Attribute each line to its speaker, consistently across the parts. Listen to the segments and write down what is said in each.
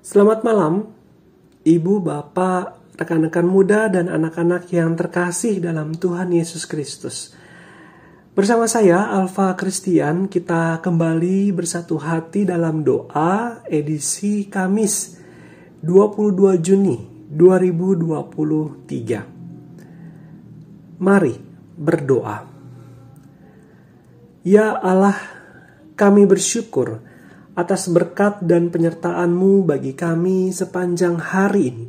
Speaker 1: Selamat malam, Ibu, Bapak, rekan-rekan muda, dan anak-anak yang terkasih dalam Tuhan Yesus Kristus. Bersama saya, Alfa Christian, kita kembali bersatu hati dalam doa edisi Kamis 22 Juni 2023. Mari berdoa. Ya Allah, kami bersyukur atas berkat dan penyertaan-Mu bagi kami sepanjang hari ini.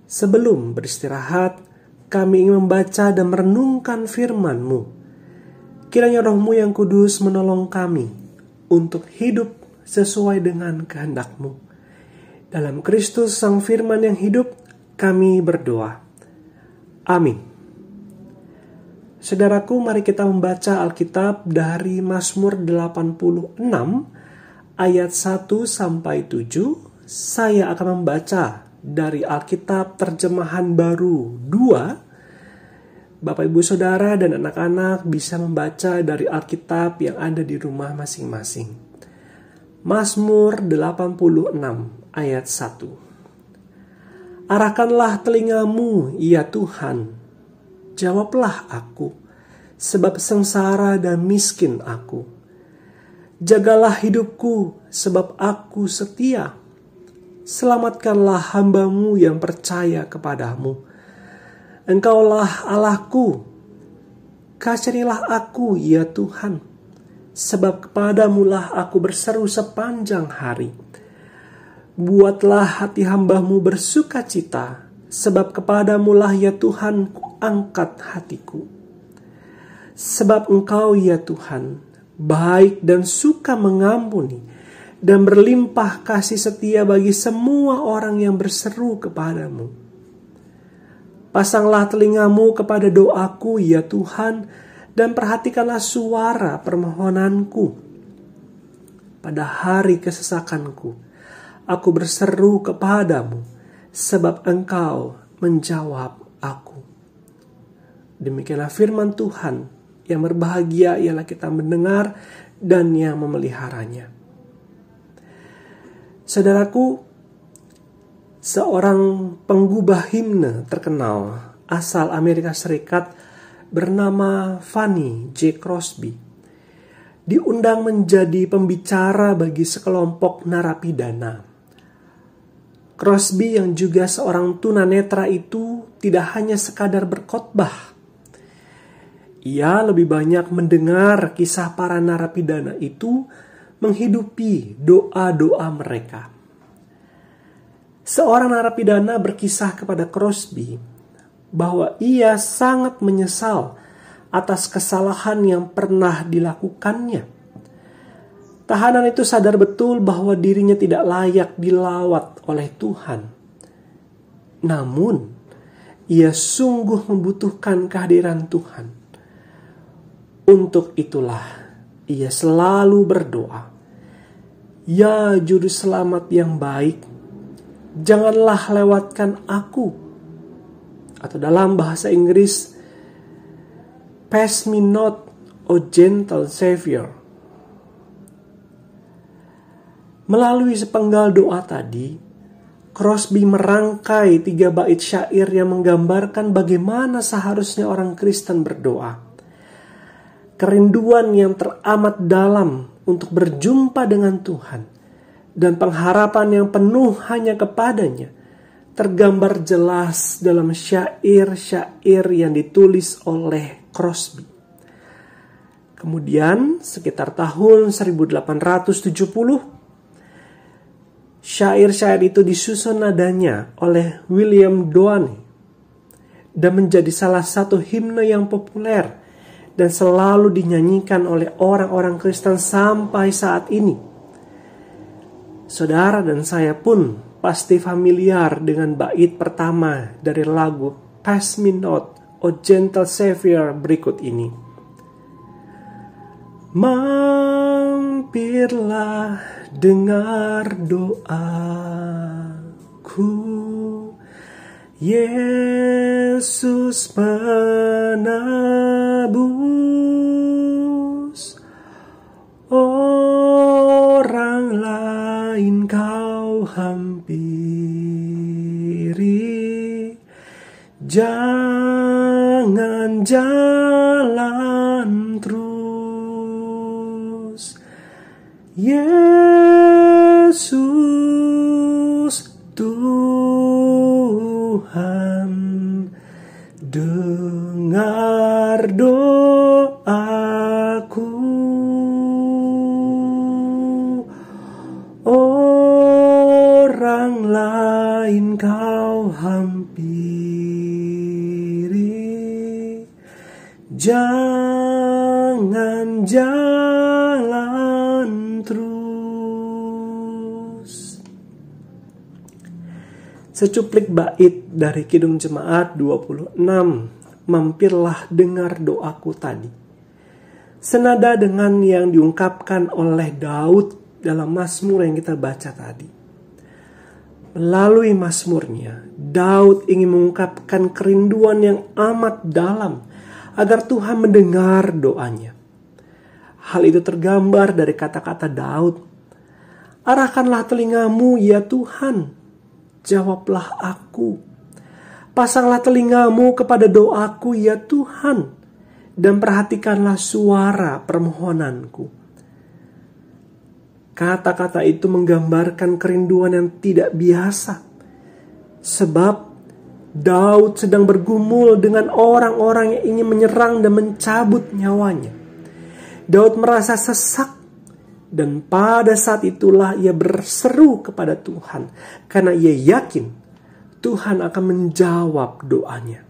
Speaker 1: Sebelum beristirahat, kami ingin membaca dan merenungkan firman-Mu. Kiranya Roh-Mu yang kudus menolong kami untuk hidup sesuai dengan kehendak-Mu. Dalam Kristus Sang Firman yang hidup, kami berdoa. Amin. Saudaraku, mari kita membaca Alkitab dari Mazmur 86 ayat 1-7. Saya akan membaca dari Alkitab Terjemahan Baru 2. Bapak, Ibu, Saudara, dan anak-anak bisa membaca dari Alkitab yang ada di rumah masing-masing. Mazmur 86 ayat 1. Arahkanlah telingamu, ya Tuhan, jawablah aku, sebab sengsara dan miskin aku. Jagalah hidupku, sebab aku setia. Selamatkanlah hamba-Mu yang percaya kepadamu. Engkaulah Allahku. Kasihanilah aku, ya Tuhan, sebab kepadamu-lah aku berseru sepanjang hari. Buatlah hati hamba-Mu bersukacita, sebab kepadamu-lah, ya Tuhan, kuangkat hatiku. Sebab Engkau, ya Tuhan, baik dan suka mengampuni, dan berlimpah kasih setia bagi semua orang yang berseru kepadamu. Pasanglah telingamu kepada doaku, ya Tuhan, dan perhatikanlah suara permohonanku. Pada hari kesesakanku, aku berseru kepadamu, sebab Engkau menjawab aku. Demikianlah firman Tuhan. Yang berbahagia ialah kita mendengar dan yang memeliharanya. Saudaraku, seorang penggubah himne terkenal asal Amerika Serikat bernama Fanny J. Crosby diundang menjadi pembicara bagi sekelompok narapidana. Crosby yang juga seorang tunanetra itu tidak hanya sekadar berkhotbah. Ia lebih banyak mendengar kisah para narapidana itu menghidupi doa-doa mereka. Seorang narapidana berkisah kepada Crosby bahwa ia sangat menyesal atas kesalahan yang pernah dilakukannya. Tahanan itu sadar betul bahwa dirinya tidak layak dilawat oleh Tuhan. Namun, ia sungguh membutuhkan kehadiran Tuhan. Untuk itulah ia selalu berdoa, "Ya Juru Selamat yang baik, janganlah lewatkan aku." Atau dalam bahasa Inggris, "Pass me not, O gentle Savior." Melalui sepenggal doa tadi, Crosby merangkai 3 bait syair yang menggambarkan bagaimana seharusnya orang Kristen berdoa. Kerinduan yang teramat dalam untuk berjumpa dengan Tuhan dan pengharapan yang penuh hanya kepadanya tergambar jelas dalam syair-syair yang ditulis oleh Crosby. Kemudian sekitar tahun 1870, syair-syair itu disusun nadanya oleh William Doane dan menjadi salah satu himne yang populer dan selalu dinyanyikan oleh orang-orang Kristen sampai saat ini. Saudara dan saya pun pasti familiar dengan bait pertama dari lagu "Pass Me Not, O Gentle Savior" berikut ini. Mampirlah dengar doaku, Yesus penebus. Orang lain kau hampiri, Jangan jalan terus, Yesus Tuhan, dengar doaku. Orang lain kau hampiri, jangan jalan terus. Secuplik bait dari Kidung Jemaat 26, mampirlah dengar doaku tadi. Senada dengan yang diungkapkan oleh Daud dalam Mazmur yang kita baca tadi. Melalui Mazmurnya, Daud ingin mengungkapkan kerinduan yang amat dalam agar Tuhan mendengar doanya. Hal itu tergambar dari kata-kata Daud, "Arahkanlah telingamu ya Tuhan, jawablah aku. Pasanglah telingamu kepada doaku ya Tuhan, dan perhatikanlah suara permohonanku." Kata-kata itu menggambarkan kerinduan yang tidak biasa. Sebab Daud sedang bergumul dengan orang-orang yang ingin menyerang dan mencabut nyawanya. Daud merasa sesak, dan pada saat itulah ia berseru kepada Tuhan, karena ia yakin Tuhan akan menjawab doanya.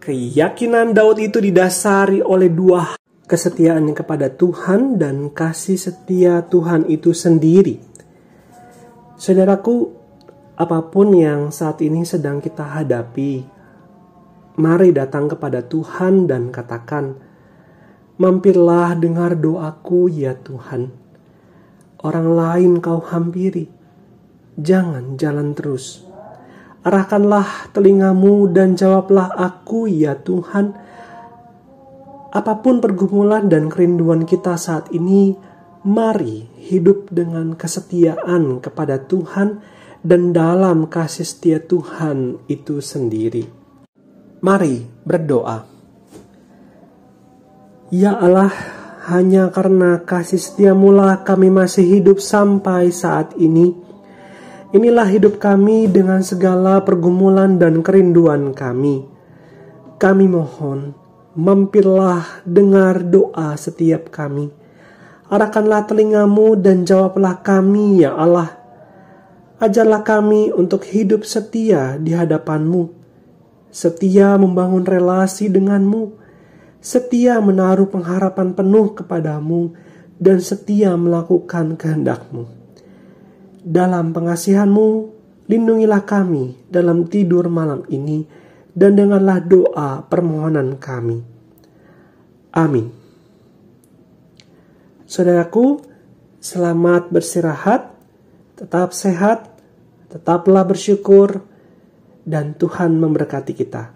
Speaker 1: Keyakinan Daud itu didasari oleh dua: kesetiaannya kepada Tuhan dan kasih setia Tuhan itu sendiri. Saudaraku, apapun yang saat ini sedang kita hadapi, mari datang kepada Tuhan dan katakan, "Mampirlah dengar doaku ya Tuhan. Orang lain kau hampiri, jangan jalan terus. Arahkanlah telingamu dan jawablah aku ya Tuhan." Apapun pergumulan dan kerinduan kita saat ini, mari hidup dengan kesetiaan kepada Tuhan dan dalam kasih setia Tuhan itu sendiri. Mari berdoa. Ya Allah, hanya karena kasih setiamu lah kami masih hidup sampai saat ini. Inilah hidup kami dengan segala pergumulan dan kerinduan kami. Kami mohon, mampirlah dengar doa setiap kami. Arahkanlah telingamu dan jawablah kami ya Allah. Ajarlah kami untuk hidup setia di hadapan-Mu, setia membangun relasi dengan-Mu, setia menaruh pengharapan penuh kepadamu, dan setia melakukan kehendak-Mu. Dalam pengasihan-Mu, lindungilah kami dalam tidur malam ini, dan dengarlah doa permohonan kami. Amin. Saudaraku, selamat beristirahat, tetap sehat, tetaplah bersyukur, dan Tuhan memberkati kita.